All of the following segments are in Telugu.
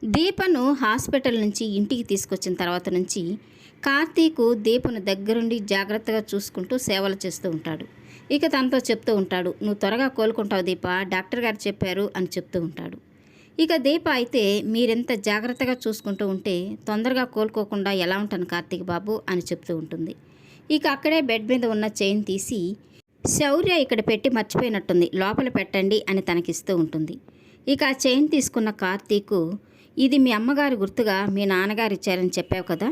దీపను హాస్పిటల్ నుంచి ఇంటికి తీసుకొచ్చిన తర్వాత నుంచి కార్తీకు దీపను దగ్గరుండి జాగ్రత్తగా చూసుకుంటూ సేవలు చేస్తూ ఉంటాడు. ఇక తనతో చెప్తూ ఉంటాడు, నువ్వు త్వరగా కోలుకుంటావు దీప, డాక్టర్ గారు చెప్పారు అని చెప్తూ ఉంటాడు. ఇక దీప అయితే మీరెంత జాగ్రత్తగా చూసుకుంటూ ఉంటే తొందరగా కోలుకోకుండా ఎలా ఉంటాను కార్తీక్ బాబు అని చెప్తూ ఉంటుంది. ఇక అక్కడే బెడ్ మీద ఉన్న చైన్ తీసి శౌర్య ఇక్కడ పెట్టి మర్చిపోయినట్టుంది, లోపల పెట్టండి అని తనకిస్తూ ఉంటుంది. ఇక ఆ చైన్ తీసుకున్న కార్తీకు, ఇది మీ అమ్మగారి గుర్తుగా మీ నాన్నగారు ఇచ్చారని చెప్పావు కదా,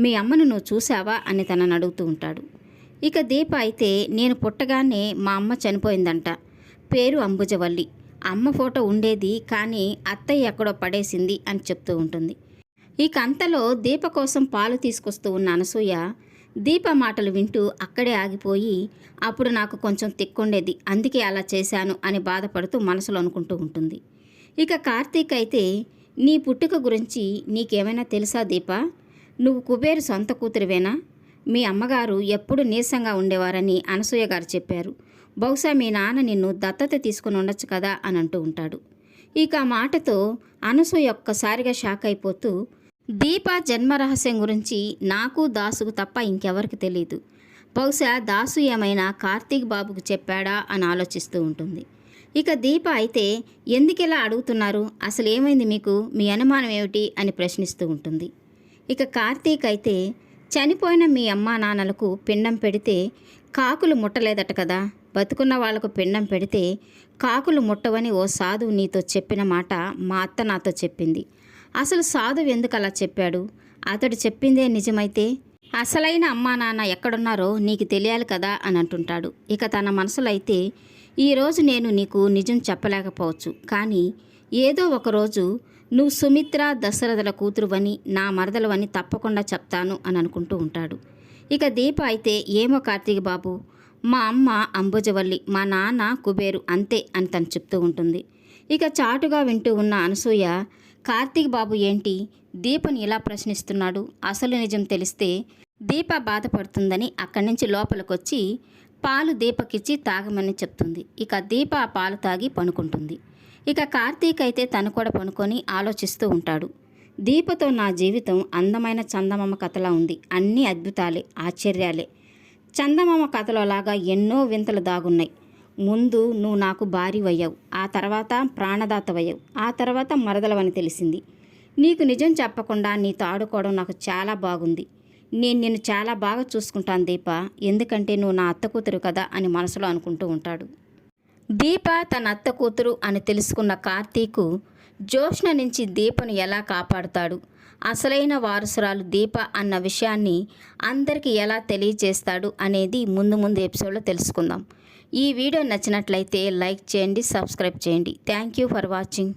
మీ అమ్మను నువ్వు చూసావా అని తనని అడుగుతూ ఉంటాడు. ఇక దీప అయితే నేను పుట్టగానే మా అమ్మ చనిపోయిందంట, పేరు అంబుజవల్లి, అమ్మ ఫోటో ఉండేది కానీ అత్తయ్య ఎక్కడో పడేసింది అని చెప్తూ ఉంటుంది. ఇక అంతలో దీప కోసం పాలు తీసుకొస్తూ ఉన్న అనసూయ దీప మాటలు వింటూ అక్కడే ఆగిపోయి, అప్పుడు నాకు కొంచెం తిక్కుండేది అందుకే అలా చేశాను అని బాధపడుతూ మనసులో అనుకుంటూ ఉంటుంది. ఇక కార్తీక్ అయితే, నీ పుట్టుక గురించి నీకేమైనా తెలుసా దీప, నువ్వు కుబేరు సొంత కూతురివేనా, మీ అమ్మగారు ఎప్పుడు నీరసంగా ఉండేవారని అనసూయ గారు చెప్పారు, బహుశా మీ నాన్న నిన్ను దత్తత తీసుకుని ఉండొచ్చు కదా అని అంటూ ఉంటాడు. ఇక ఆ మాటతో అనసూయ ఒక్కసారిగా షాక్ అయిపోతూ, దీప జన్మరహస్యం గురించి నాకు దాసుకు తప్ప ఇంకెవరికి తెలియదు, బహుశా దాసు ఏమైనా కార్తీక్ బాబుకు చెప్పాడా అని ఆలోచిస్తూ ఉంటుంది. ఇక దీప అయితే, ఎందుకిలా అడుగుతున్నారు, అసలు ఏమైంది మీకు, మీ అనుమానం ఏమిటి అని ప్రశ్నిస్తూ ఉంటుంది. ఇక కార్తీక్ అయితే, చనిపోయిన మీ అమ్మా నాన్నలకు పిండం పెడితే కాకులు ముట్టలేదట కదా, బతుకున్న వాళ్లకు పిండం పెడితే కాకులు ముట్టవని ఓ సాధువు నీతో చెప్పిన మాట మా అత్త నాతో చెప్పింది, అసలు సాధువు ఎందుకు అలా చెప్పాడు, అతడు చెప్పిందే నిజమైతే అసలైన అమ్మా నాన్న ఎక్కడున్నారో నీకు తెలియాలి కదా అని అంటుంటాడు. ఇక తన మనసులో అయితే, ఈరోజు నేను నీకు నిజం చెప్పలేకపోవచ్చు, కానీ ఏదో ఒకరోజు నువ్వు సుమిత్ర దశరథుల కూతురువని నా మరదలవని తప్పకుండా చెప్తాను అని అనుకుంటూ ఉంటాడు. ఇక దీప అయితే, ఏమో కార్తీక్ బాబు, మా అమ్మ అంబుజవల్లి, మా నాన్న కుబేరు, అంతే అని తను చెప్తూ ఉంటుంది. ఇక చాటుగా వింటూ ఉన్న అనసూయ, కార్తీక్ బాబు ఏంటి దీపని ఇలా ప్రశ్నిస్తున్నాడు, అసలు నిజం తెలిస్తే దీప బాధపడుతుందని అక్కడి నుంచి లోపలికొచ్చి పాలు దీపకిచ్చి తాగమని చెప్తుంది. ఇక దీప ఆ పాలు తాగి పనుకుంటుంది. ఇక కార్తీక్ అయితే తను కూడా పనుకొని ఆలోచిస్తూ ఉంటాడు. దీపతో నా జీవితం అందమైన చందమామ కథలా ఉంది, అన్నీ అద్భుతాలే, ఆశ్చర్యాలే, చందమామ కథలోలాగా ఎన్నో వింతలు దాగున్నాయి. ముందు నువ్వు నాకు భార్యవయ్యావు, ఆ తర్వాత ప్రాణదాతవయ్యావు, ఆ తర్వాత మరదలవని తెలిసింది. నీకు నిజం చెప్పకుండా నీతో ఆడుకోవడం నాకు చాలా బాగుంది, నేను నిన్ను చాలా బాగా చూసుకుంటాను దీప, ఎందుకంటే నువ్వు నా అత్త కూతురు కదా అని మనసులో అనుకుంటూ ఉంటాడు. దీప తన అత్త కూతురు అని తెలుసుకున్న కార్తీకు జోష్న నుంచి దీపను ఎలా కాపాడుతాడు, అసలైన వారసురాలు దీప అన్న విషయాన్ని అందరికీ ఎలా తెలియజేస్తాడు అనేది ముందు ముందు ఎపిసోడ్లో తెలుసుకుందాం. ఈ వీడియో నచ్చినట్లయితే లైక్ చేయండి, సబ్స్క్రైబ్ చేయండి. Thank you for watching.